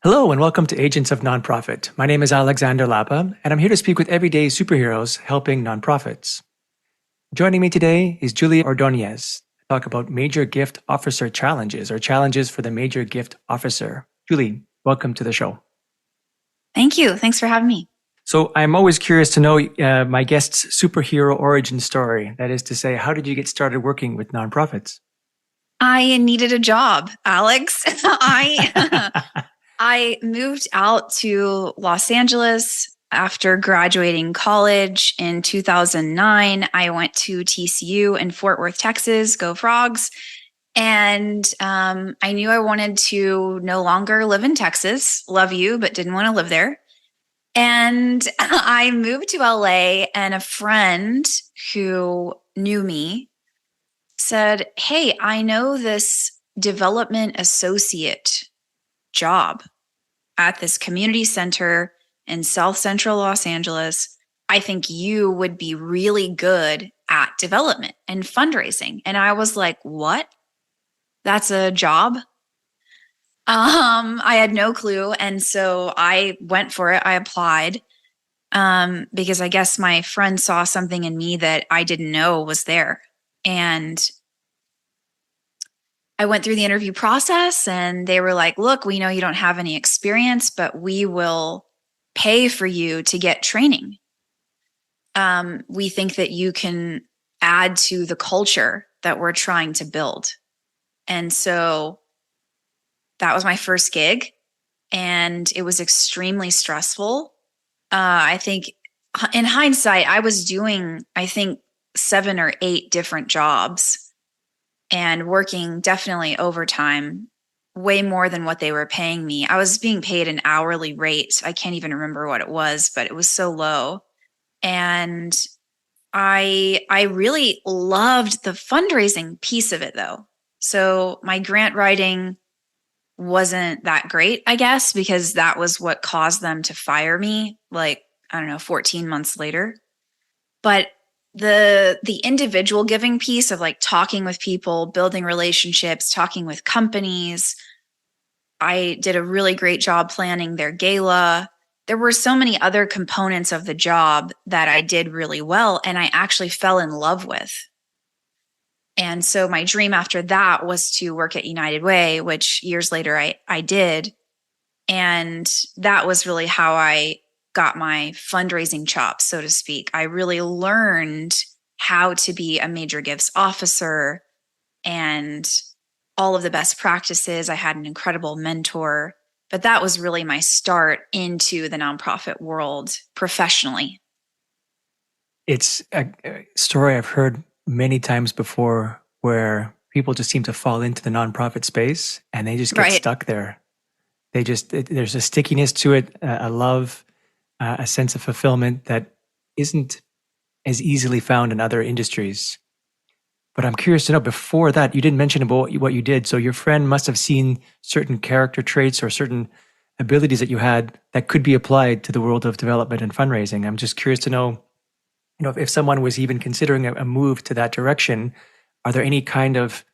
Hello and welcome to Agents of Nonprofit. My name is Alexander Lapa, and I'm here to speak with everyday superheroes helping nonprofits. Joining me today is Julie Ordoñez to talk about major gift officer challenges or challenges for the major gift officer. Julie, welcome to the show. Thank you. Thanks for having me. So I'm always curious to know my guest's superhero origin story. That is to say, how did you get started working with nonprofits? I needed a job, Alex. I moved out to Los Angeles after graduating college in 2009. I went to TCU in Fort Worth, Texas. Go Frogs. And I knew I wanted to no longer live in Texas. Love you, but didn't want to live there. And I moved to LA, and a friend who knew me said, "Hey, I know this development associate job at this community center in South Central Los Angeles. I think you would be really good at development and fundraising." And I was like, "What? That's a job?" I had no clue. And so I went for it. I applied because I guess my friend saw something in me that I didn't know was there. And I went through the interview process, and they were like, "Look, we know you don't have any experience, but we will pay for you to get training. We think that you can add to the culture that we're trying to build." And so that was my first gig, and it was extremely stressful. I think in hindsight, I was doing, 7 or 8 different jobs and working definitely overtime, way more than what they were paying me. I was being paid an hourly rate. I can't even remember what it was, but it was so low. And I really loved the fundraising piece of it, though. So my grant writing wasn't that great, I guess, because that was what caused them to fire me, 14 months later. But the individual giving piece of talking with people, building relationships, talking with companies, I did a really great job planning their gala. There were so many other components of the job that I did really well, and I actually fell in love with. And so my dream after that was to work at United Way, which years later I did. And that was really how I got my fundraising chops, so to speak. I really learned how to be a major gifts officer and all of the best practices. I had an incredible mentor, but that was really my start into the nonprofit world professionally. It's a story I've heard many times before where people just seem to fall into the nonprofit space and they just get Right. stuck there. There's a stickiness to it, a love, a sense of fulfillment that isn't as easily found in other industries. But I'm curious to know, before that, you didn't mention about what you did. So your friend must have seen certain character traits or certain abilities that you had that could be applied to the world of development and fundraising. I'm just curious to know, if someone was even considering a move to that direction, are there any kind of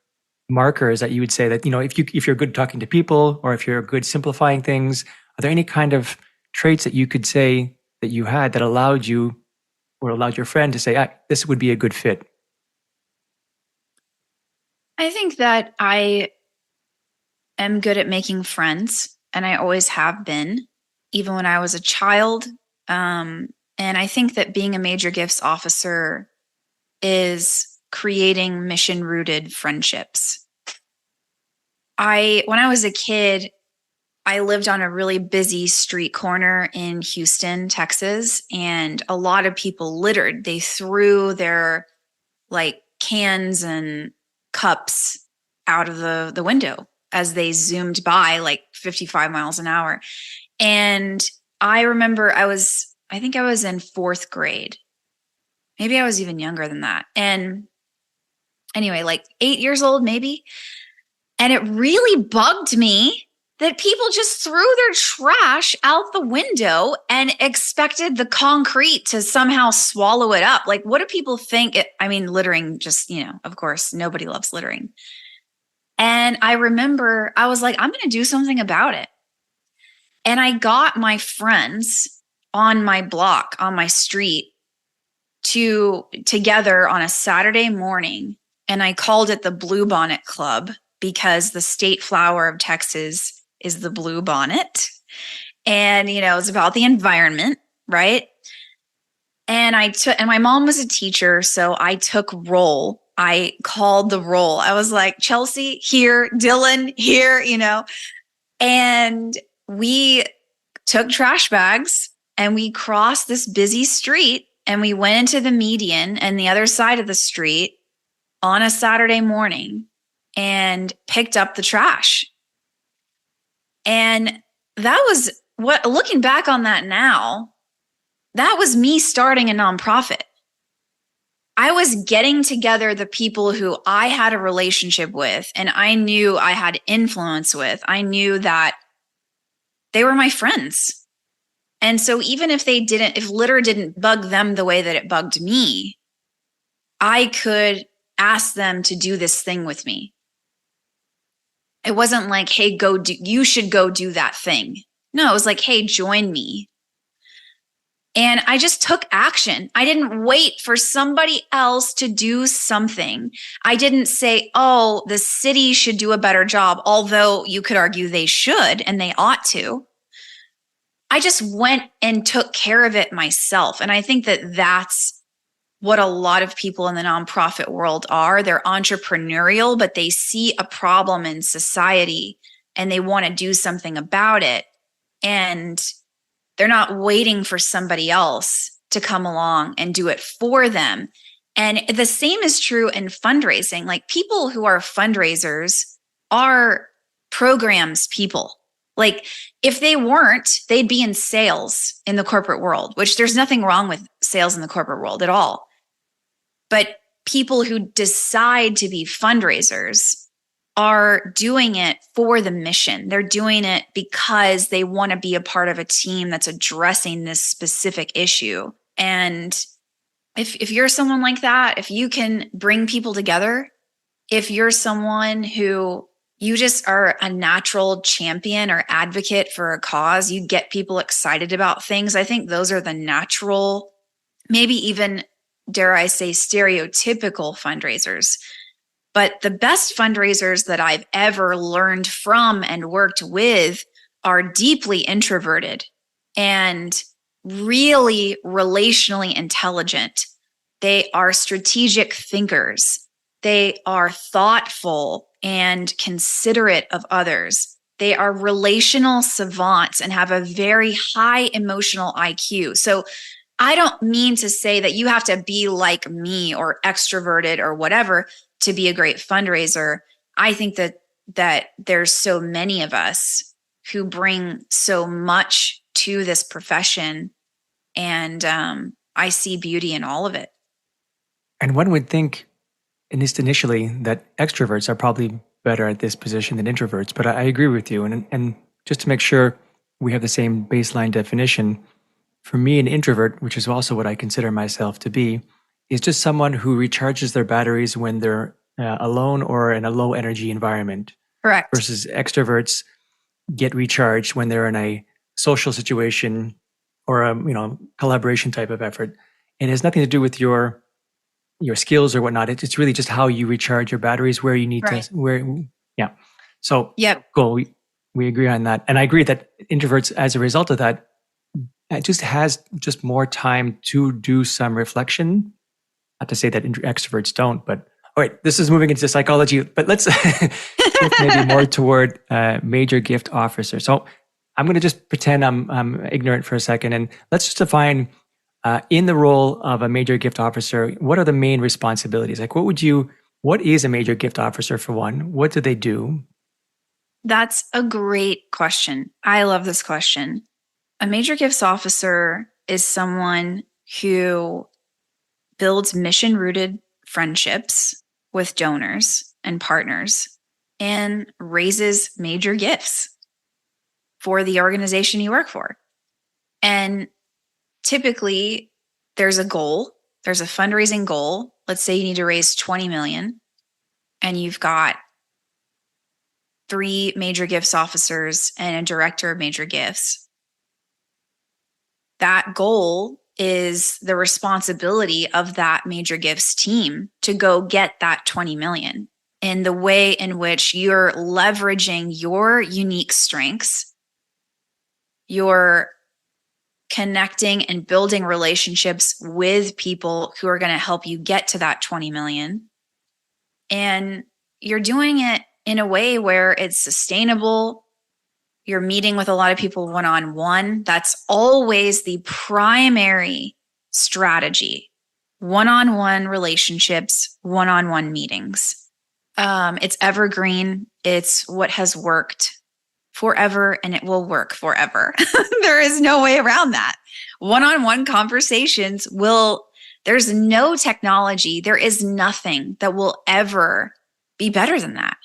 markers that you would say that, if you're good talking to people or if you're good simplifying things, are there any kind of traits that you could say that you had that allowed you or allowed your friend to say, this would be a good fit? I think that I am good at making friends, and I always have been, even when I was a child. And I think that being a major gifts officer is creating mission-rooted friendships. When I was a kid, I lived on a really busy street corner in Houston, Texas, and a lot of people littered. They threw their cans and cups out of the window as they zoomed by 55 miles an hour. And I remember I think I was in 4th grade. Maybe I was even younger than that. And anyway, 8 years old, maybe. And it really bugged me that people just threw their trash out the window and expected the concrete to somehow swallow it up. What do people think? Littering just, of course, nobody loves littering. And I remember I was like, I'm going to do something about it. And I got my friends on my block, on my street, together on a Saturday morning. And I called it the Bluebonnet Club because the state flower of Texas is the bluebonnet. And, it's about the environment, right? And and my mom was a teacher, so I took roll. I called the roll. I was like, Chelsea here, Dylan here, and we took trash bags and we crossed this busy street and we went into the median and the other side of the street on a Saturday morning and picked up the trash. And that was looking back on that now, that was me starting a nonprofit. I was getting together the people who I had a relationship with and I knew I had influence with. I knew that they were my friends. And so even if litter didn't bug them the way that it bugged me, I could ask them to do this thing with me. It wasn't like, hey, you should go do that thing. No, it was like, hey, join me. And I just took action. I didn't wait for somebody else to do something. I didn't say, oh, the city should do a better job, although you could argue they should and they ought to. I just went and took care of it myself. And I think that that's what a lot of people in the nonprofit world are. They're entrepreneurial, but they see a problem in society and they want to do something about it. And they're not waiting for somebody else to come along and do it for them. And the same is true in fundraising. Like, people who are fundraisers are programs people. Like, if they weren't, they'd be in sales in the corporate world, which there's nothing wrong with sales in the corporate world at all. But people who decide to be fundraisers are doing it for the mission. They're doing it because they want to be a part of a team that's addressing this specific issue. And if you're someone like that, if you can bring people together, if you're someone who you just are a natural champion or advocate for a cause, you get people excited about things. I think those are the natural, maybe even, dare I say, stereotypical fundraisers. But the best fundraisers that I've ever learned from and worked with are deeply introverted and really relationally intelligent. They are strategic thinkers. They are thoughtful and considerate of others. They are relational savants and have a very high emotional IQ. So I don't mean to say that you have to be like me or extroverted or whatever to be a great fundraiser. I think that there's so many of us who bring so much to this profession, and I see beauty in all of it. And one would think, at least initially, that extroverts are probably better at this position than introverts. But I agree with you. And just to make sure we have the same baseline definition, for me, an introvert, which is also what I consider myself to be, is just someone who recharges their batteries when they're alone or in a low energy environment. Correct. Versus extroverts get recharged when they're in a social situation or a collaboration type of effort. And it has nothing to do with your skills or whatnot. It's really just how you recharge your batteries, where you need to, yeah. So yep. Cool. We agree on that. And I agree that introverts, as a result of that, it just has just more time to do some reflection. Not to say that extroverts don't, but all right, this is moving into psychology, but let's look maybe more toward major gift officer. So I'm going to just pretend I'm ignorant for a second, and let's just define in the role of a major gift officer, what are the main responsibilities? Like, what is a major gift officer for one? What do they do? That's a great question. I love this question. A major gifts officer is someone who builds mission-rooted friendships with donors and partners and raises major gifts for the organization you work for. And typically, there's a goal. There's a fundraising goal. Let's say you need to raise 20 million and you've got 3 major gifts officers and a director of major gifts. that goal is the responsibility of that major gifts team to go get that 20 million. In the way in which you're leveraging your unique strengths, you're connecting and building relationships with people who are going to help you get to that 20 million. And you're doing it in a way where it's sustainable. You're meeting with a lot of people one-on-one. That's always the primary strategy. One-on-one relationships, one-on-one meetings. It's evergreen. It's what has worked forever, and it will work forever. There is no way around that. One-on-one conversations there's no technology, there is nothing that will ever be better than that.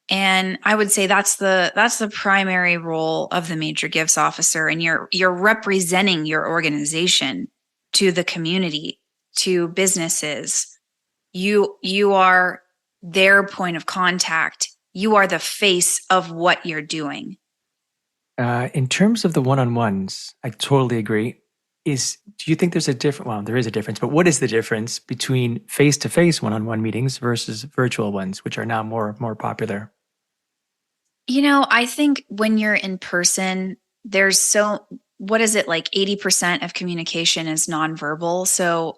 And I would say that's the primary role of the major gifts officer. And you're representing your organization to the community, to businesses. You are their point of contact. You are the face of what you're doing. In terms of the one-on-ones, I totally agree. Do you think there's a difference? Well, there is a difference, but what is the difference between face-to-face one-on-one meetings versus virtual ones, which are now more popular? I think when you're in person, what is it, like 80% of communication is nonverbal. So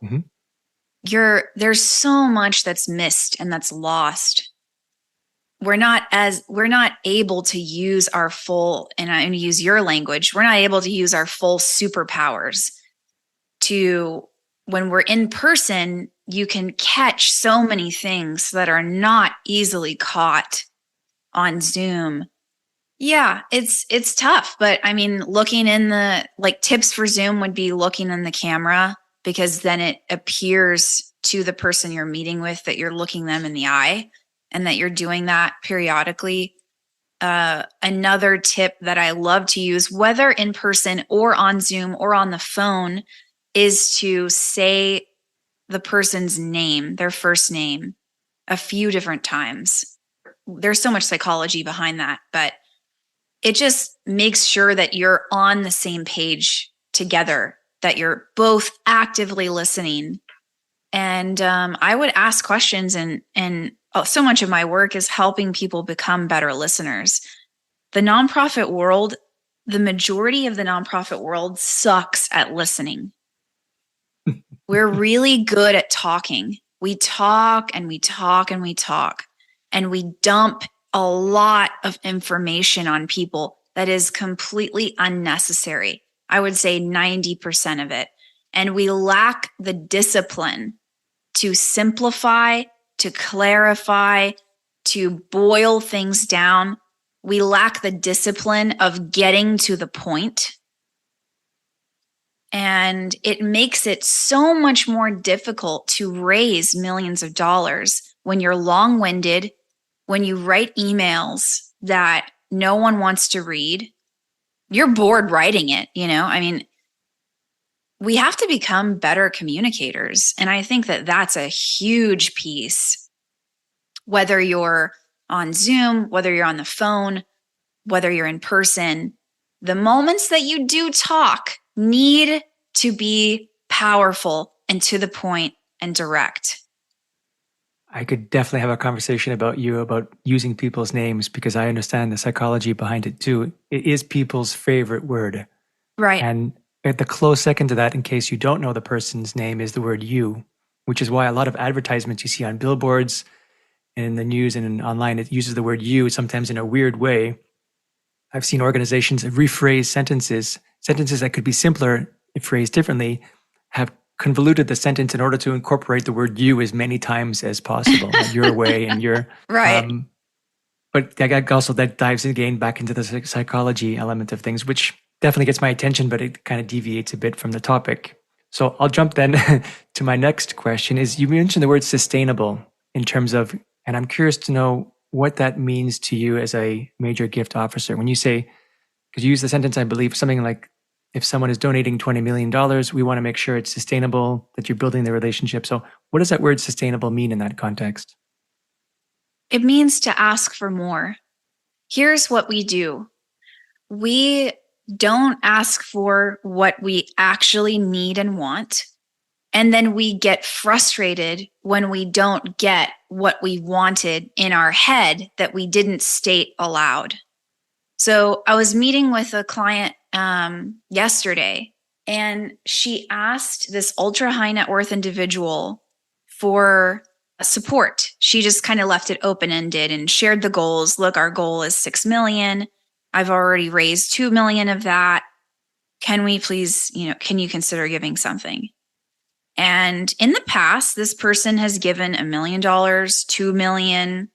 there's so much that's missed and that's lost. We're not able to use our full, and I'm going to use your language, we're not able to use our full superpowers when we're in person, you can catch so many things that are not easily caught on Zoom. Yeah, it's tough, but I mean, looking in tips for Zoom would be looking in the camera, because then it appears to the person you're meeting with that you're looking them in the eye and that you're doing that periodically. Another tip that I love to use, whether in person or on Zoom or on the phone, is to say the person's name, their first name, a few different times. There's so much psychology behind that, but it just makes sure that you're on the same page together, that you're both actively listening. And I would ask questions, and so much of my work is helping people become better listeners. The nonprofit world, the majority of the nonprofit world sucks at listening. We're really good at talking. We talk and we talk and we talk, and we dump a lot of information on people that is completely unnecessary. I would say 90% of it. And we lack the discipline to simplify, to clarify, to boil things down. We lack the discipline of getting to the point. And it makes it so much more difficult to raise millions of dollars when you're long-winded, when you write emails that no one wants to read. You're bored writing it, I mean, we have to become better communicators. And I think that that's a huge piece, whether you're on Zoom, whether you're on the phone, whether you're in person. The moments that you do talk need to be powerful and to the point and direct. I could definitely have a conversation about using people's names, because I understand the psychology behind it too. It is people's favorite word. Right. And at the close second to that, in case you don't know the person's name, is the word you, which is why a lot of advertisements you see on billboards and in the news and online, it uses the word you, sometimes in a weird way. I've seen organizations rephrase sentences that could be simpler if phrased differently, have convoluted the sentence in order to incorporate the word you as many times as possible. Your way and your right. But also that dives again back into the psychology element of things, which definitely gets my attention, but it kind of deviates a bit from the topic. So I'll jump then to my next question. Is you mentioned the word sustainable in terms of, and I'm curious to know what that means to you as a major gift officer. When you say, because you use the sentence, I believe, something like, if someone is donating $20 million, we want to make sure it's sustainable, that you're building the relationship. So what does that word sustainable mean in that context? It means to ask for more. Here's what we do. We don't ask for what we actually need and want. And then we get frustrated when we don't get what we wanted in our head that we didn't state aloud. So I was meeting with a client yesterday, and she asked this ultra high net worth individual for support. She just kind of left it open-ended and shared the goals. Look, our goal is 6 million. I've already raised 2 million of that. Can we please, can you consider giving something? And in the past, this person has given $1 million, 2 million,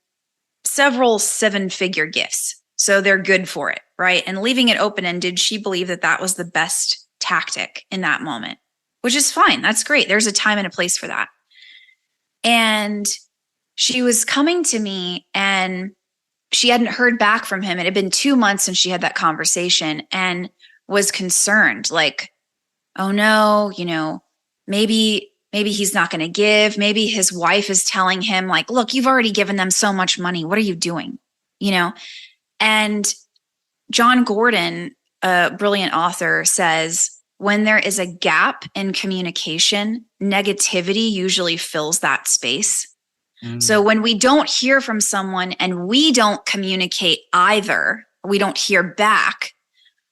several 7-figure gifts. So they're good for it, right? And leaving it open-ended, she believed that that was the best tactic in that moment, which is fine. That's great. There's a time and a place for that. And she was coming to me and she hadn't heard back from him. It had been 2 months since she had that conversation and was concerned, like, oh no, maybe he's not going to give. Maybe his wife is telling him like, look, you've already given them so much money. What are you doing? And John Gordon, a brilliant author, says, when there is a gap in communication, negativity usually fills that space. So when we don't hear from someone and we don't communicate either, we don't hear back,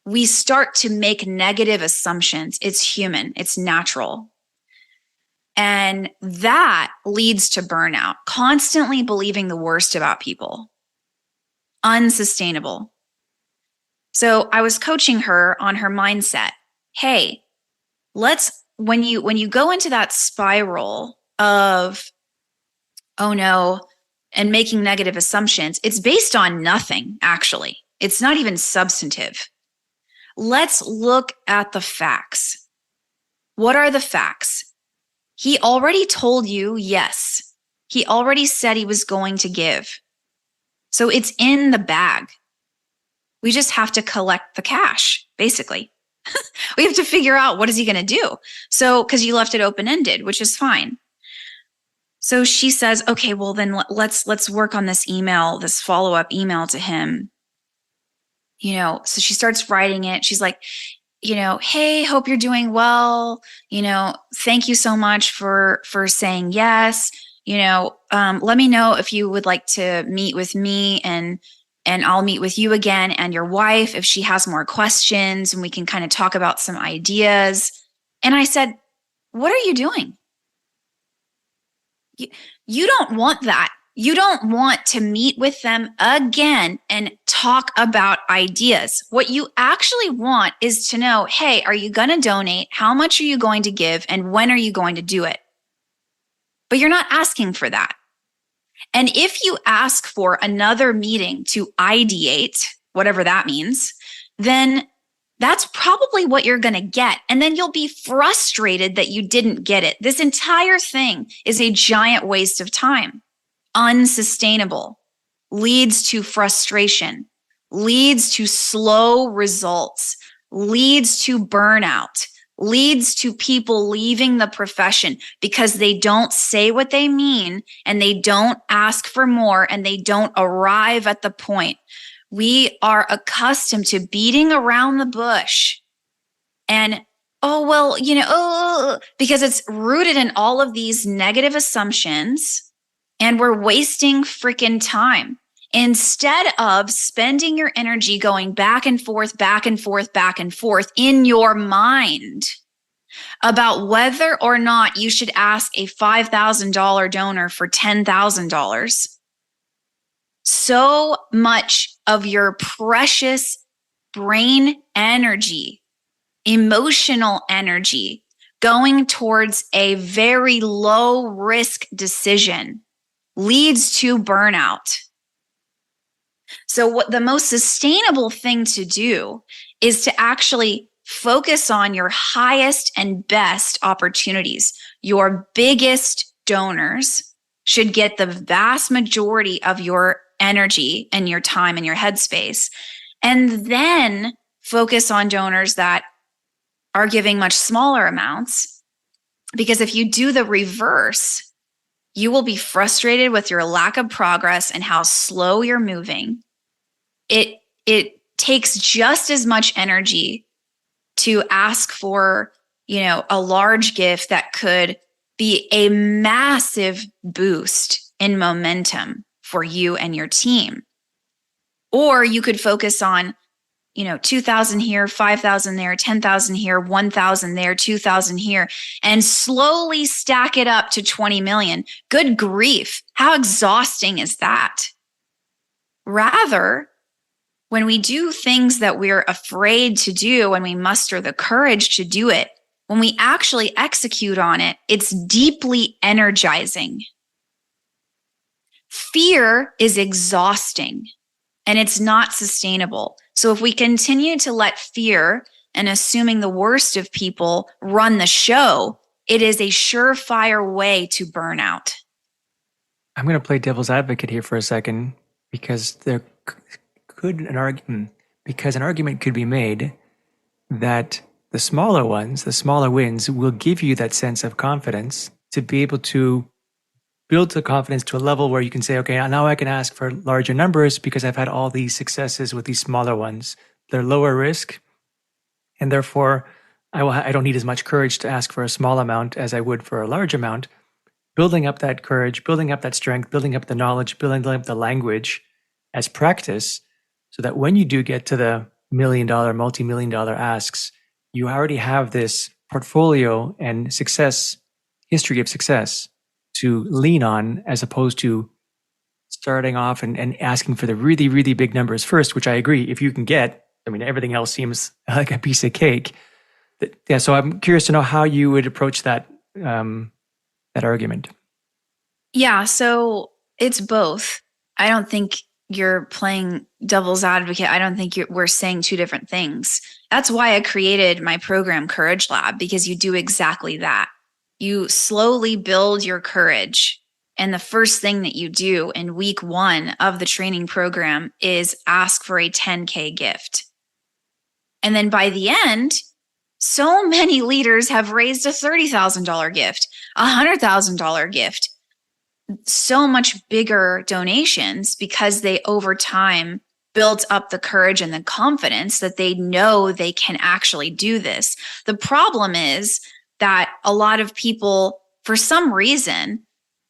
we start to make negative assumptions. It's human. It's natural. And that leads to burnout, constantly believing the worst about people. Unsustainable. So I was coaching her on her mindset. Hey, when you go into that spiral of, oh no, and making negative assumptions, it's based on nothing, actually. It's not even substantive. Let's look at the facts. What are the facts? He already told you yes. He already said he was going to give. So it's in the bag. We just have to collect the cash, basically. We have to figure out what is he going to do. So, because you left it open-ended, which is fine. So she says, okay, well then let's work on this email, this follow-up email to him. So she starts writing it. She's like, hey, hope you're doing well. Thank you so much for saying yes. Let me know if you would like to meet with me and I'll meet with you again and your wife if she has more questions and we can kind of talk about some ideas. And I said, what are you doing? You don't want that. You don't want to meet with them again and talk about ideas. What you actually want is to know, hey, are you going to donate? How much are you going to give? And when are you going to do it? But you're not asking for that. And if you ask for another meeting to ideate, whatever that means, then that's probably what you're going to get. And then you'll be frustrated that you didn't get it. This entire thing is a giant waste of time. Unsustainable, leads to frustration, leads to slow results, leads to burnout, leads to people leaving the profession because they don't say what they mean and they don't ask for more and they don't arrive at the point. We are accustomed to beating around the bush and, because it's rooted in all of these negative assumptions and we're wasting freaking time. Instead of spending your energy going back and forth, back and forth, back and forth in your mind about whether or not you should ask a $5,000 donor for $10,000, so much of your precious brain energy, emotional energy going towards a very low risk decision leads to burnout. So what the most sustainable thing to do is to actually focus on your highest and best opportunities. Your biggest donors should get the vast majority of your energy and your time and your headspace. And then focus on donors that are giving much smaller amounts. Because if you do the reverse, you will be frustrated with your lack of progress and how slow you're moving. It takes just as much energy to ask for, a large gift that could be a massive boost in momentum for you and your team. Or you could focus on, 2,000 here, 5,000 there, 10,000 here, 1,000 there, 2,000 here, and slowly stack it up to 20 million. Good grief. How exhausting is that? Rather, when we do things that we're afraid to do, when we muster the courage to do it, when we actually execute on it, it's deeply energizing. Fear is exhausting and it's not sustainable. So if we continue to let fear and assuming the worst of people run the show, it is a surefire way to burn out. I'm going to play devil's advocate here for a second because an argument could be made that the smaller ones, the smaller wins, will give you that sense of confidence to be able to build the confidence to a level where you can say, okay, now I can ask for larger numbers because I've had all these successes with these smaller ones. They're lower risk, and therefore I don't need as much courage to ask for a small amount as I would for a large amount. Building up that courage, building up that strength, building up the knowledge, building up the language as practice, so that when you do get to the $1 million, multi-million dollar asks, you already have this portfolio and history of success to lean on, as opposed to starting off and asking for the really, really big numbers first, which I agree, if you can get, everything else seems like a piece of cake. Yeah, so I'm curious to know how you would approach that argument. Yeah, so it's both. I don't think you're playing devil's advocate. I don't think we're saying two different things. That's why I created my program, Courage Lab, because you do exactly that. You slowly build your courage. And the first thing that you do in week 1 of the training program is ask for a 10K gift. And then by the end, so many leaders have raised a $30,000 gift, a $100,000 gift, so much bigger donations because they over time built up the courage and the confidence that they know they can actually do this. The problem is that a lot of people, for some reason,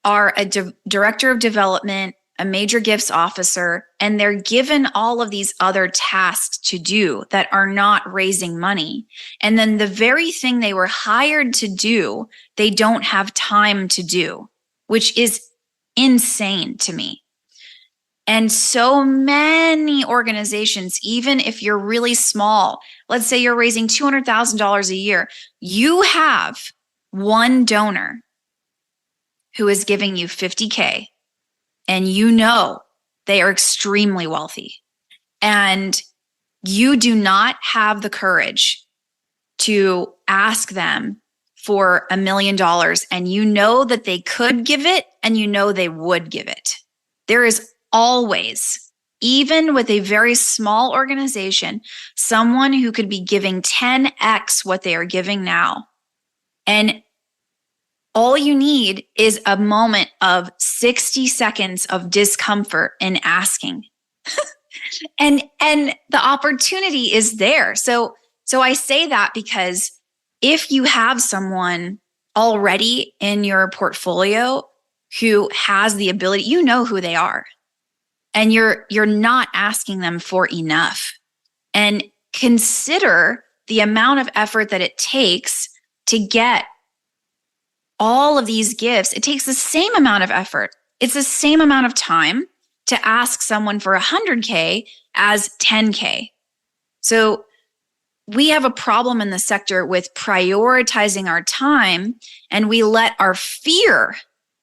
are a director of development, a major gifts officer, and they're given all of these other tasks to do that are not raising money. And then the very thing they were hired to do, they don't have time to do, which is insane to me. And so many organizations, even if you're really small, let's say you're raising $200,000 a year, you have one donor who is giving you 50K, and they are extremely wealthy. And you do not have the courage to ask them for $1 million, and you know that they could give it and you know they would give it. There is always, even with a very small organization, someone who could be giving 10x what they are giving now. And all you need is a moment of 60 seconds of discomfort in asking. and the opportunity is there. So I say that because if you have someone already in your portfolio who has the ability, you know who they are, and you're not asking them for enough. And consider the amount of effort that it takes to get all of these gifts. It takes the same amount of effort. It's the same amount of time to ask someone for 100K as 10K. So we have a problem in the sector with prioritizing our time, and we let our fear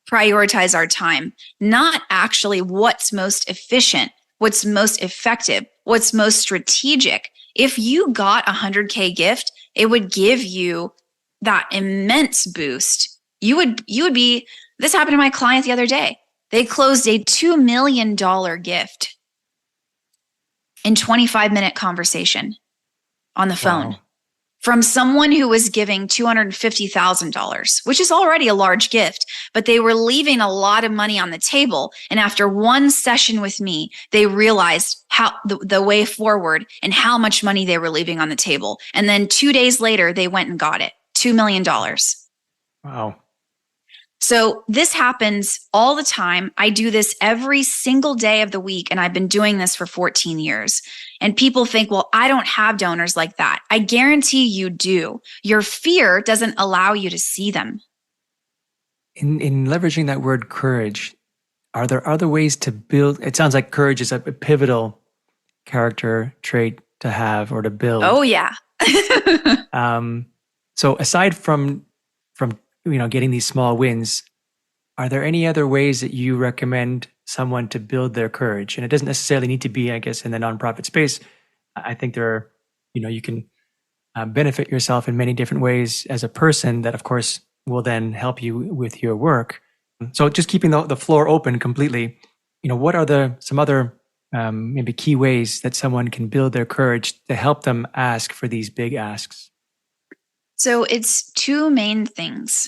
prioritize our time, not actually what's most efficient, what's most effective, what's most strategic. If you got a 100K gift, it would give you that immense boost. You would be, this happened to my client the other day. They closed a $2 million gift in 25-minute conversation on the phone. Wow. from someone who was giving $250,000, which is already a large gift, but they were leaving a lot of money on the table. And after one session with me, they realized how the way forward and how much money they were leaving on the table. And then 2 days later, they went and got it, $2 million. Wow. So this happens all the time. I do this every single day of the week, and I've been doing this for 14 years. And people think, well, I don't have donors like that. I guarantee you do. Your fear doesn't allow you to see them. In leveraging that word courage, are there other ways to build? It sounds like courage is a pivotal character trait to have or to build. Oh, yeah. So aside from getting these small wins, are there any other ways that you recommend someone to build their courage? And it doesn't necessarily need to be, I guess, in the nonprofit space. I think there are, you can benefit yourself in many different ways as a person that, of course, will then help you with your work. So just keeping the floor open completely, what are some other maybe key ways that someone can build their courage to help them ask for these big asks? So it's two main things.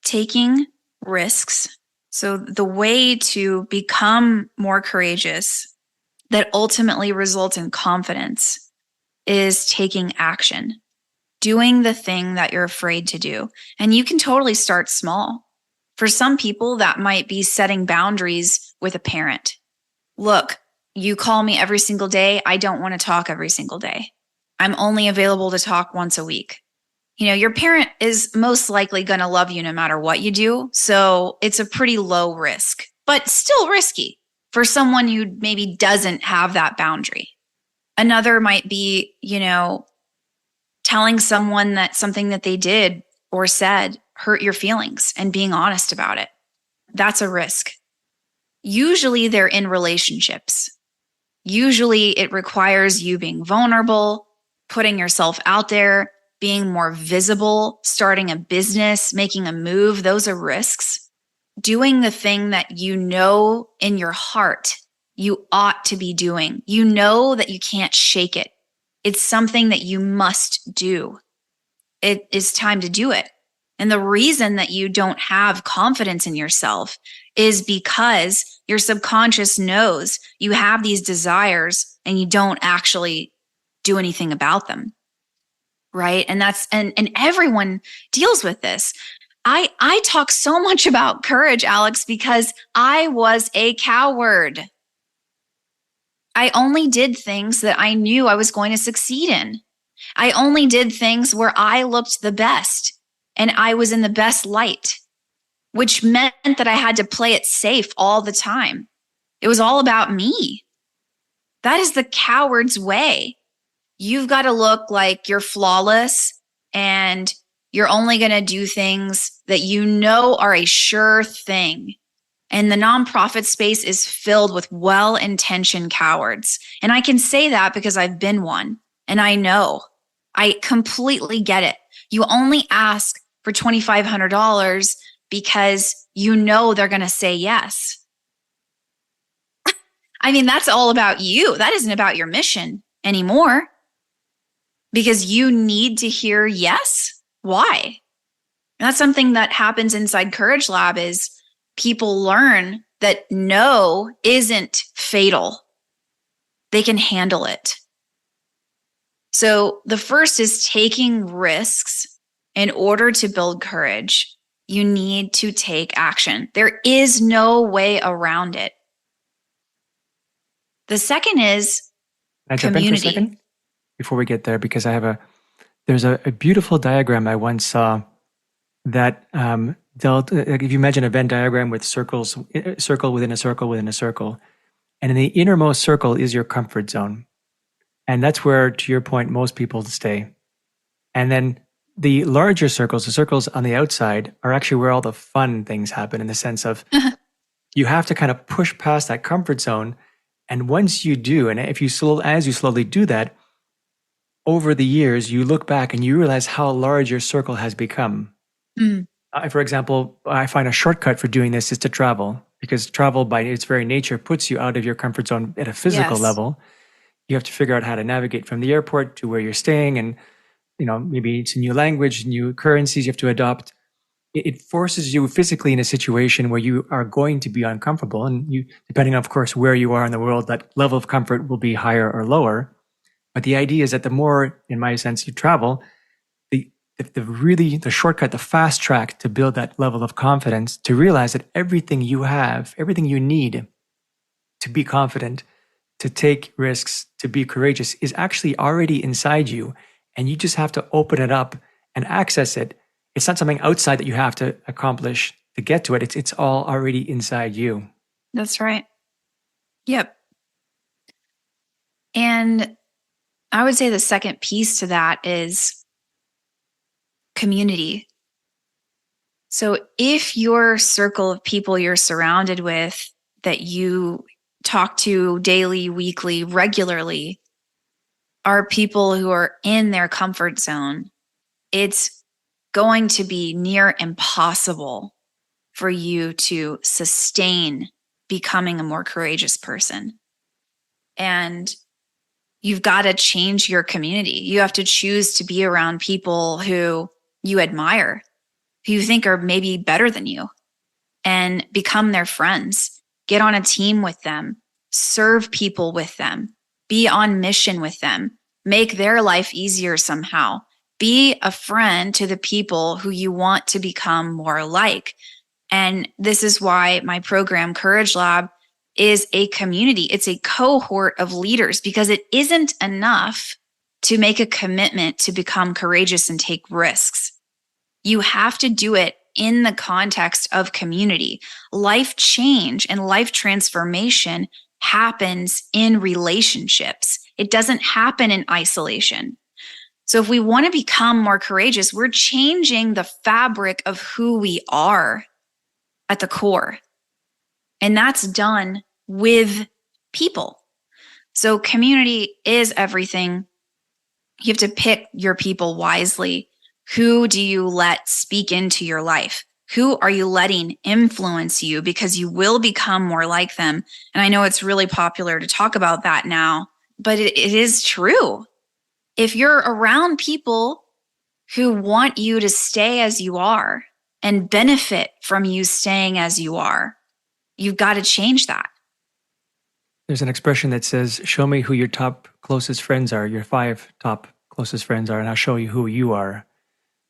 Taking risks. So the way to become more courageous that ultimately results in confidence is taking action, doing the thing that you're afraid to do. And you can totally start small. For some people, that might be setting boundaries with a parent. Look, you call me every single day. I don't want to talk every single day. I'm only available to talk once a week. Your parent is most likely going to love you no matter what you do. So it's a pretty low risk, but still risky for someone who maybe doesn't have that boundary. Another might be, telling someone that something that they did or said hurt your feelings and being honest about it. That's a risk. Usually they're in relationships. Usually it requires you being vulnerable, putting yourself out there, being more visible, starting a business, making a move. Those are risks. Doing the thing that you know in your heart you ought to be doing. You know that you can't shake it. It's something that you must do. It is time to do it. And the reason that you don't have confidence in yourself is because your subconscious knows you have these desires and you don't actually do anything about them. Right. And and everyone deals with this. I talk so much about courage, Alex, because I was a coward. I only did things that I knew I was going to succeed in. I only did things where I looked the best and I was in the best light, which meant that I had to play it safe all the time. It was all about me. That is the coward's way. You've got to look like you're flawless and you're only going to do things that you know are a sure thing. And the nonprofit space is filled with well-intentioned cowards. And I can say that because I've been one and I know. I completely get it. You only ask for $2,500 because you know they're going to say yes. I mean, that's all about you. That isn't about your mission anymore. Because you need to hear yes. Why? And that's something that happens inside Courage Lab is people learn that no isn't fatal. They can handle it. So the first is taking risks. In order to build courage, you need to take action. There is no way around it. The second is Can I jump in for a second? Before we get there, because there's a beautiful diagram I once saw that dealt, if you imagine a Venn diagram with circles, circle within a circle within a circle, and in the innermost circle is your comfort zone. And that's where, to your point, most people stay. And then the larger circles, the circles on the outside, are actually where all the fun things happen in the sense of you have to kind of push past that comfort zone. And once you do, and as you slowly do that, over the years, you look back and you realize how large your circle has become. For example, I find a shortcut for doing this is to travel, because travel by its very nature puts you out of your comfort zone at a physical level. You have to figure out how to navigate from the airport to where you're staying and maybe it's a new language, new currencies you have to adopt. It forces you physically in a situation where you are going to be uncomfortable. And you, depending on, of course, where you are in the world, that level of comfort will be higher or lower. But the idea is that the more, in my sense, you travel, the shortcut, the fast track to build that level of confidence, to realize that everything you have, everything you need to be confident, to take risks, to be courageous is actually already inside you. And you just have to open it up and access it. It's not something outside that you have to accomplish to get to it. It's all already inside you. That's right. Yep. And I would say the second piece to that is community. So if your circle of people you're surrounded with that you talk to daily, weekly, regularly are people who are in their comfort zone, it's going to be near impossible for you to sustain becoming a more courageous person. And you've got to change your community. You have to choose to be around people who you admire, who you think are maybe better than you, and become their friends. Get on a team with them, serve people with them, be on mission with them, make their life easier somehow. Be a friend to the people who you want to become more like. And this is why my program, Courage Lab, is a community. It's a cohort of leaders, because it isn't enough to make a commitment to become courageous and take risks. You have to do it in the context of community. Life change and life transformation happens in relationships. It doesn't happen in isolation. So if we want to become more courageous, we're changing the fabric of who we are at the core. And that's done with people. So community is everything. You have to pick your people wisely. Who do you let speak into your life? Who are you letting influence you? Because you will become more like them. And I know it's really popular to talk about that now, but it is true. If you're around people who want you to stay as you are and benefit from you staying as you are, you've got to change that. There's an expression that says, show me who your top closest friends are, your 5 top closest friends are, and I'll show you who you are.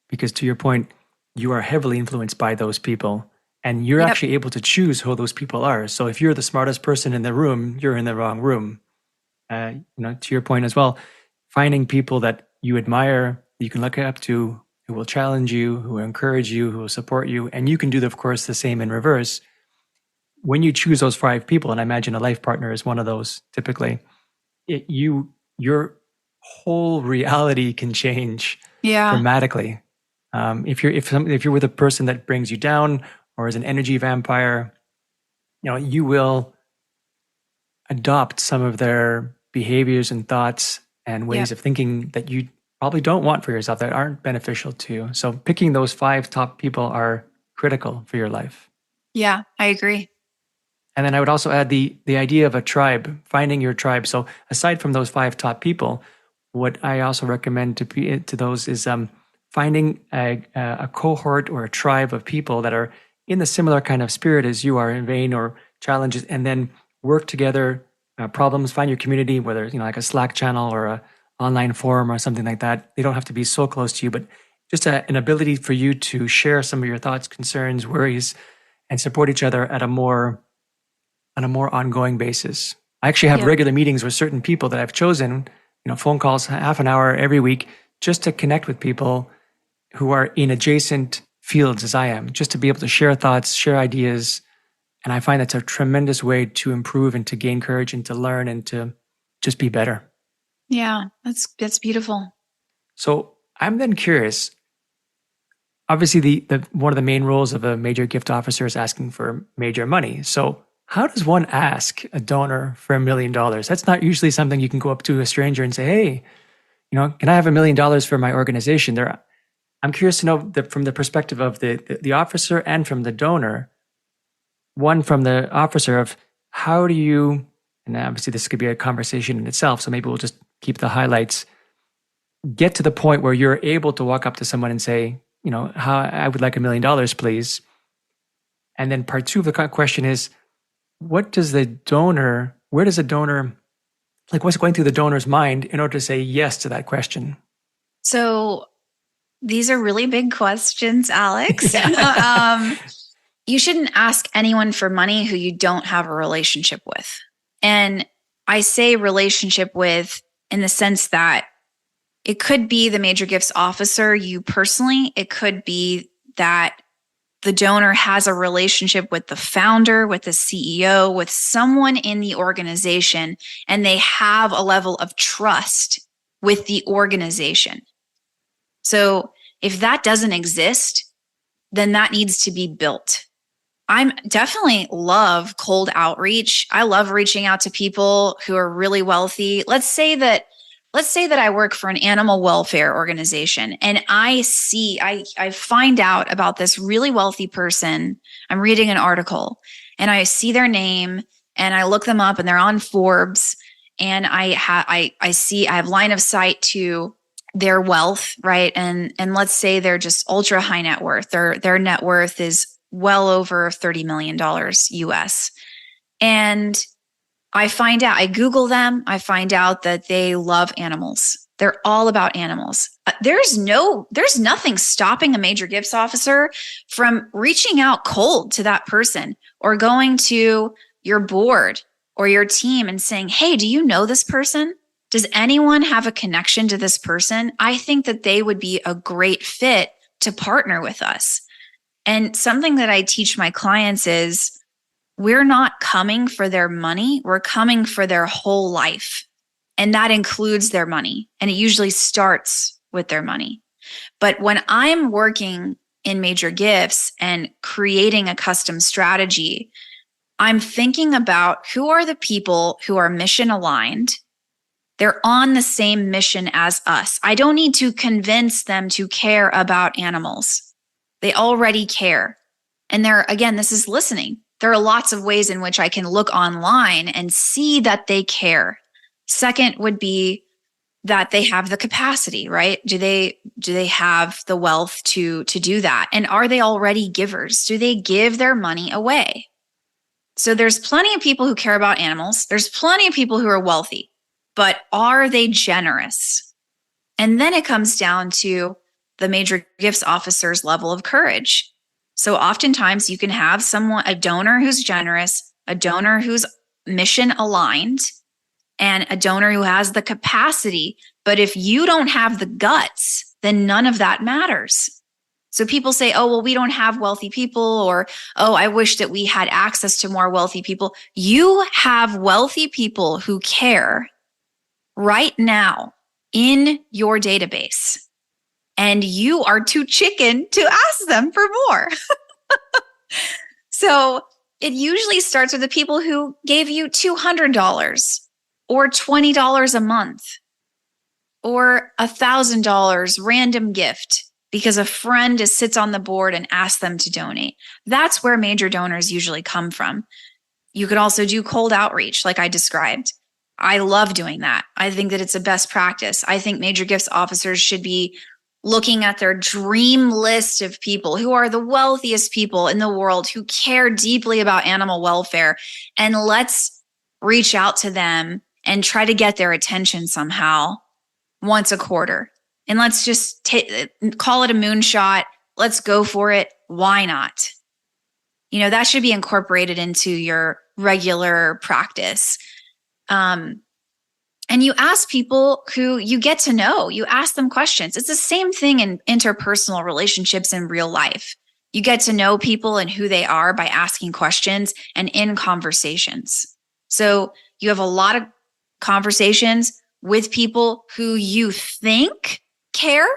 Because to your point, you are heavily influenced by those people, and you're Yep. actually able to choose who those people are. So if you're the smartest person in the room, you're in the wrong room. To your point as well, finding people that you admire, you can look up to, who will challenge you, who will encourage you, who will support you. And you can do, of course, the same in reverse. When you choose those 5 people, and I imagine a life partner is one of those typically, your whole reality can change dramatically. If you're with a person that brings you down or is an energy vampire, you will adopt some of their behaviors and thoughts and ways of thinking that you probably don't want for yourself, that aren't beneficial to you. So picking those 5 top people are critical for your life. Yeah, I agree. And then I would also add the idea of a tribe, finding your tribe. So aside from those 5 top people, what I also recommend to those is finding a cohort or a tribe of people that are in the similar kind of spirit as you are, in vein or challenges, and then work together, problems, find your community, whether like a Slack channel or a online forum or something like that. They don't have to be so close to you, but just an ability for you to share some of your thoughts, concerns, worries, and support each other on a more ongoing basis. I actually have regular meetings with certain people that I've chosen, phone calls, half an hour every week, just to connect with people who are in adjacent fields as I am, just to be able to share thoughts, share ideas. And I find that's a tremendous way to improve and to gain courage and to learn and to just be better. Yeah, that's beautiful. So I'm then curious. Obviously, the one of the main roles of a major gift officer is asking for major money. So how does one ask a donor for $1 million? That's not usually something you can go up to a stranger and say, hey, can I have $1 million for my organization? I'm curious to know from the perspective of the officer and from the donor, one from the officer of how do you, and obviously this could be a conversation in itself, so maybe we'll just keep the highlights. get to the point where you're able to walk up to someone and say, how I would like $1 million, please. And then part two of the question is, where does a donor, like what's going through the donor's mind in order to say yes to that question? So these are really big questions, Alex. You shouldn't ask anyone for money who you don't have a relationship with. And I say relationship with in the sense that it could be the major gifts officer, you personally. It could be that the donor has a relationship with the founder, with the CEO, with someone in the organization, and they have a level of trust with the organization. So if that doesn't exist, then that needs to be built. I definitely love cold outreach. I love reaching out to people who are really wealthy. Let's say that I work for an animal welfare organization and I find out about this really wealthy person. I'm reading an article and I see their name and I look them up and they're on Forbes and I have line of sight to their wealth, right? And let's say they're just ultra high net worth. Their net worth is well over $30 million US. And I Google them. I find out that they love animals. They're all about animals. There's nothing stopping a major gifts officer from reaching out cold to that person or going to your board or your team and saying, hey, do you know this person? Does anyone have a connection to this person? I think that they would be a great fit to partner with us. And something that I teach my clients is we're not coming for their money. We're coming for their whole life. And that includes their money. And it usually starts with their money. But when I'm working in major gifts and creating a custom strategy, I'm thinking about who are the people who are mission aligned. They're on the same mission as us. I don't need to convince them to care about animals. They already care. And this is listening. There are lots of ways in which I can look online and see that they care. Second would be that they have the capacity, right? Do they have the wealth to do that? And are they already givers? Do they give their money away? So there's plenty of people who care about animals. There's plenty of people who are wealthy, but are they generous? And then it comes down to the major gifts officer's level of courage. So oftentimes you can have a donor who's generous, a donor who's mission aligned, and a donor who has the capacity. But if you don't have the guts, then none of that matters. So people say, oh, well, we don't have wealthy people, or, oh, I wish that we had access to more wealthy people. You have wealthy people who care right now in your database. And you are too chicken to ask them for more. So it usually starts with the people who gave you $200 or $20 a month or $1,000 random gift because a friend sits on the board and asks them to donate. That's where major donors usually come from. You could also do cold outreach like I described. I love doing that. I think that it's a best practice. I think major gifts officers should be looking at their dream list of people who are the wealthiest people in the world who care deeply about animal welfare. And let's reach out to them and try to get their attention somehow once a quarter. And let's just call it a moonshot. Let's go for it. Why not? That should be incorporated into your regular practice. And you ask people who you get to know, you ask them questions. It's the same thing in interpersonal relationships in real life. You get to know people and who they are by asking questions and in conversations. So you have a lot of conversations with people who you think care,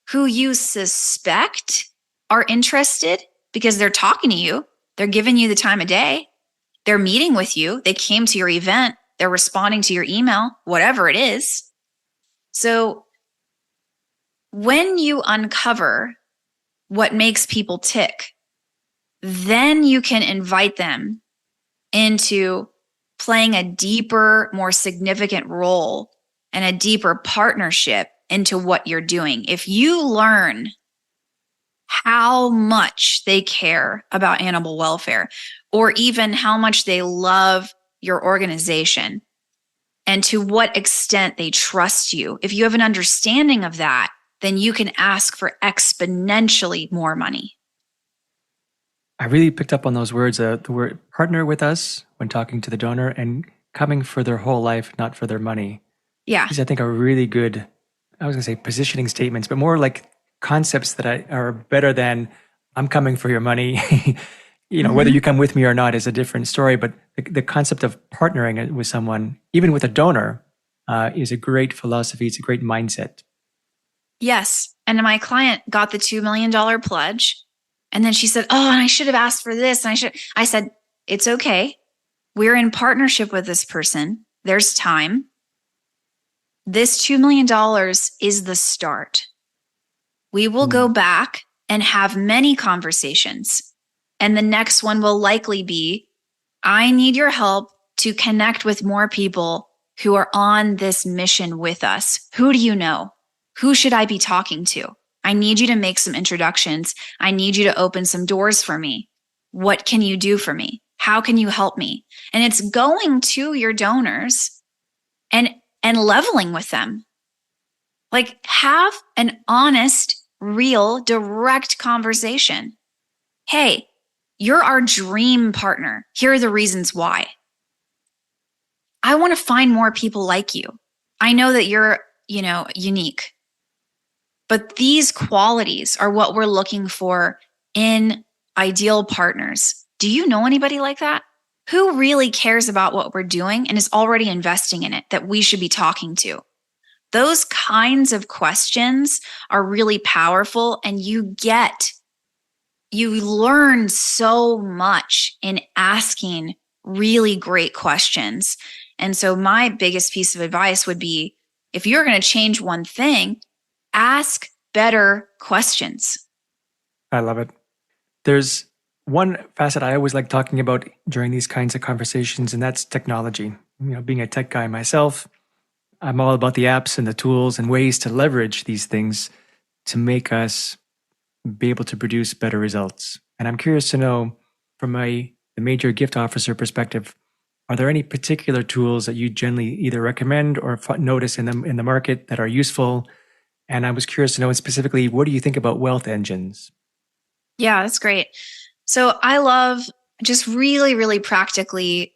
who you suspect are interested because they're talking to you. They're giving you the time of day. They're meeting with you. They came to your event. They're responding to your email, whatever it is. So when you uncover what makes people tick, then you can invite them into playing a deeper, more significant role and a deeper partnership into what you're doing. If you learn how much they care about animal welfare, or even how much they love your organization, and to what extent they trust you, if you have an understanding of that, then you can ask for exponentially more money. I really picked up on those words, the word partner with us when talking to the donor and coming for their whole life, not for their money. Yeah. These, I think, are really good, I was going to say positioning statements, but more like concepts that are better than I'm coming for your money. Whether you come with me or not is a different story, but the concept of partnering with someone, even with a donor, is a great philosophy. It's a great mindset. Yes. And my client got the $2 million pledge. And then she said, oh, and I should have asked for this. And I said, it's okay. We're in partnership with this person. There's time. This $2 million is the start. We will go back and have many conversations. And the next one will likely be, I need your help to connect with more people who are on this mission with us. Who do you know? Who should I be talking to? I need you to make some introductions. I need you to open some doors for me. What can you do for me? How can you help me? And it's going to your donors and leveling with them. Like, have an honest, real, direct conversation. Hey, you're our dream partner. Here are the reasons why. I want to find more people like you. I know that you're, unique. But these qualities are what we're looking for in ideal partners. Do you know anybody like that? Who really cares about what we're doing and is already investing in it that we should be talking to? Those kinds of questions are really powerful, and you learn so much in asking really great questions. And so my biggest piece of advice would be, if you're going to change one thing, ask better questions. I love it. There's one facet I always like talking about during these kinds of conversations, and that's technology. Being a tech guy myself, I'm all about the apps and the tools and ways to leverage these things to make us be able to produce better results. And I'm curious to know, from the major gift officer perspective, are there any particular tools that you generally either recommend or notice in the market that are useful? And I was curious to know specifically, what do you think about wealth engines? Yeah, that's great. So I love just really, really practically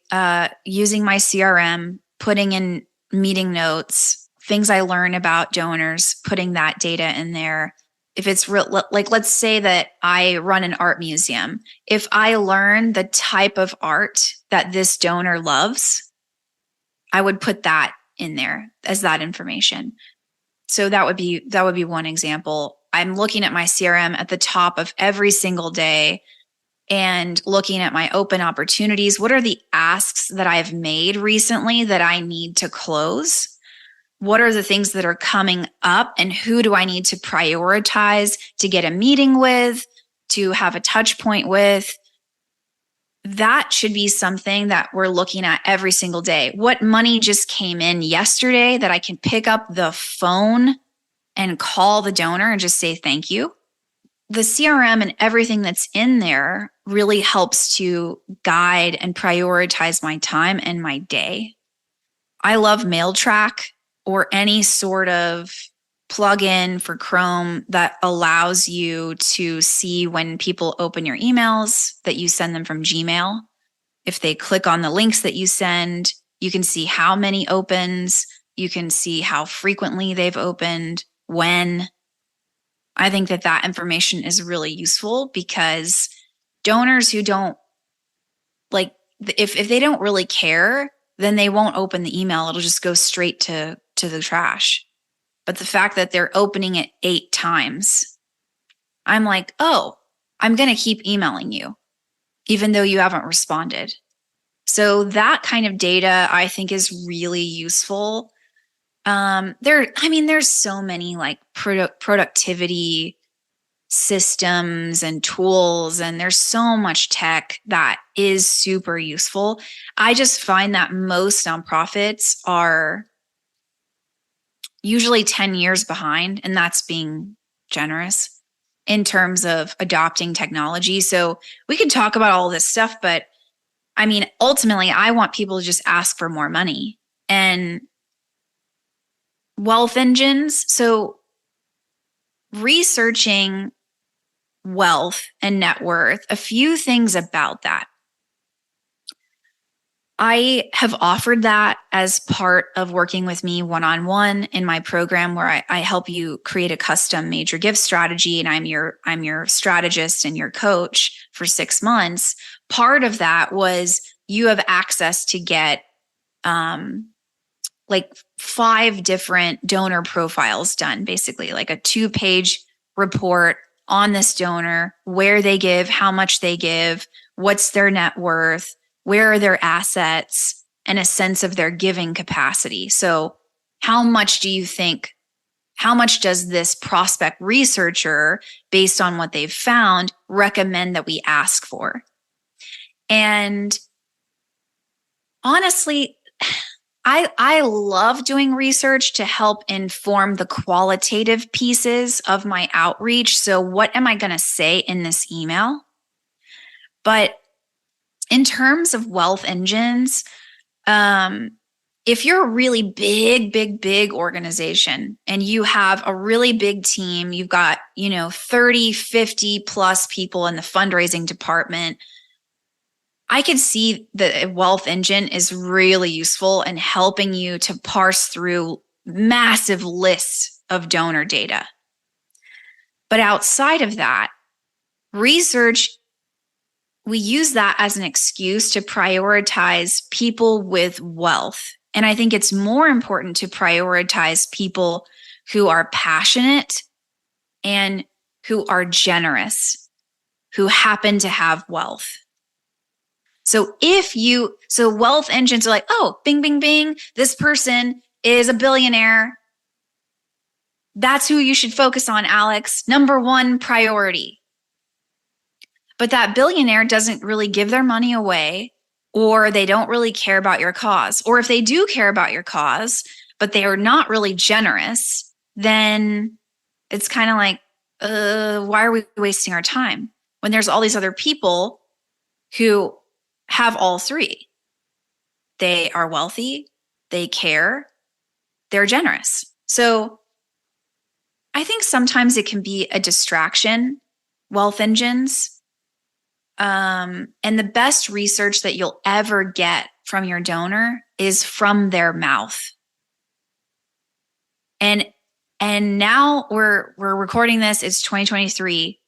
using my CRM, putting in meeting notes, things I learn about donors, putting that data in there. If it's like, let's say that I run an art museum. If I learn the type of art that this donor loves, I would put that in there as that information. So that would be one example. I'm looking at my CRM at the top of every single day and looking at my open opportunities. What are the asks that I've made recently that I need to close? What are the things that are coming up, and who do I need to prioritize to get a meeting with, to have a touch point with? That should be something that we're looking at every single day. What money just came in yesterday that I can pick up the phone and call the donor and just say thank you? The CRM and everything that's in there really helps to guide and prioritize my time and my day. I love MailTrack or any sort of plugin for Chrome that allows you to see when people open your emails that you send them from Gmail. If they click on the links that you send, you can see how many opens, you can see how frequently they've opened, when. I think that information is really useful, because donors who don't if they don't really care, then they won't open the email. It'll just go straight to the trash. But the fact that they're opening it 8 times, I'm like, oh, I'm going to keep emailing you, even though you haven't responded. So that kind of data, I think, is really useful. There's so many like productivity systems and tools, and there's so much tech that is super useful. I just find that most nonprofits are usually 10 years behind, and that's being generous in terms of adopting technology. So we could talk about all this stuff, but I mean, ultimately, I want people to just ask for more money and wealth engines. So researching wealth and net worth, a few things about that. I have offered that as part of working with me one-on-one in my program where I help you create a custom major gift strategy, and I'm your strategist and your coach for 6 months. Part of that was you have access to get like 5 different donor profiles done, basically like a 2-page report on this donor, where they give, how much they give, what's their net worth, where are their assets, and a sense of their giving capacity. So how much does this prospect researcher, based on what they've found, recommend that we ask for? And honestly, I love doing research to help inform the qualitative pieces of my outreach. So what am I going to say in this email? But in terms of wealth engines, if you're a really big organization and you have a really big team, you've got, 30, 50 plus people in the fundraising department, I could see that a wealth engine is really useful in helping you to parse through massive lists of donor data. But outside of that, research, we use that as an excuse to prioritize people with wealth. And I think it's more important to prioritize people who are passionate and who are generous, who happen to have wealth. So wealth engines are like, oh, bing, bing, bing, this person is a billionaire. That's who you should focus on, Alex. Number 1 priority. But that billionaire doesn't really give their money away, or they don't really care about your cause. Or if they do care about your cause, but they are not really generous, then it's kind of like, why are we wasting our time when there's all these other people who have all 3? They are wealthy, they care, they're generous. So I think sometimes it can be a distraction, wealth engines. And the best research that you'll ever get from your donor is from their mouth. And now we're recording this, it's 2023.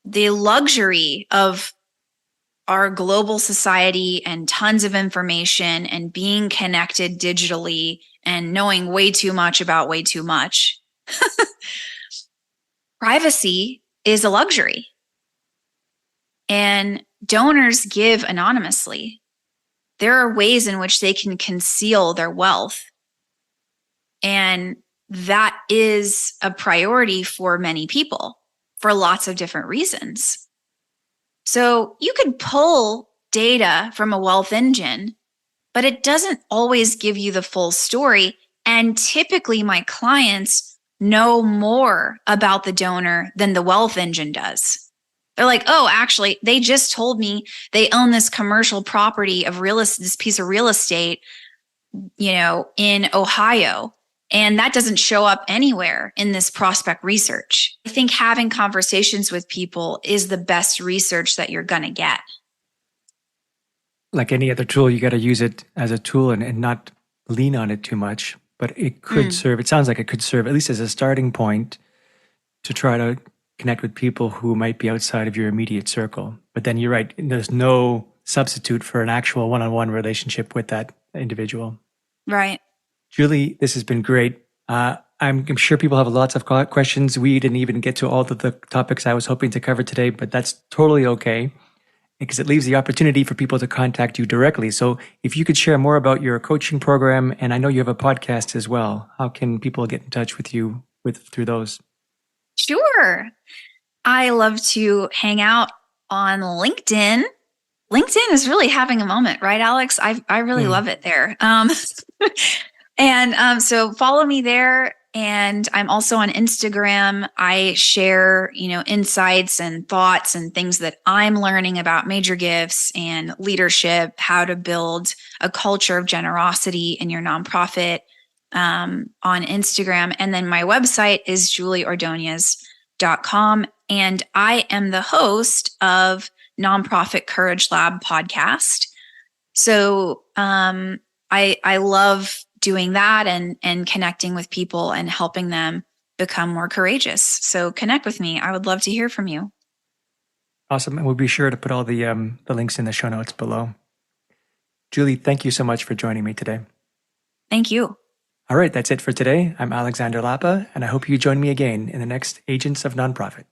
The luxury of our global society and tons of information and being connected digitally and knowing way too much about way too much. Privacy is a luxury. And donors give anonymously. There are ways in which they can conceal their wealth. And that is a priority for many people for lots of different reasons. So you could pull data from a wealth engine, but it doesn't always give you the full story. And typically my clients know more about the donor than the wealth engine does. They're like, oh, actually, they just told me they own this commercial property of this piece of real estate, in Ohio. And that doesn't show up anywhere in this prospect research. I think having conversations with people is the best research that you're going to get. Like any other tool, you got to use it as a tool and not lean on it too much. But it could serve, it sounds like it could serve at least as a starting point to try to connect with people who might be outside of your immediate circle. But then you're right, there's no substitute for an actual one-on-one relationship with that individual. Right. Julie, this has been great. I'm sure people have lots of questions. We didn't even get to all of the topics I was hoping to cover today, but that's totally okay because it leaves the opportunity for people to contact you directly. So if you could share more about your coaching program, and I know you have a podcast as well, how can people get in touch with you through those? Sure. I love to hang out on LinkedIn. LinkedIn is really having a moment, right, Alex? I really love it there. And so follow me there. And I'm also on Instagram. I share, insights and thoughts and things that I'm learning about major gifts and leadership, how to build a culture of generosity in your nonprofit on Instagram. And then my website is julieordonez.com. And I am the host of Nonprofit Courage Lab podcast. So I love doing that and connecting with people and helping them become more courageous. So connect with me. I would love to hear from you. Awesome. And we'll be sure to put all the links in the show notes below. Julie, thank you so much for joining me today. Thank you. All right, that's it for today. I'm Alexander Lapa, and I hope you join me again in the next Agents of Nonprofit.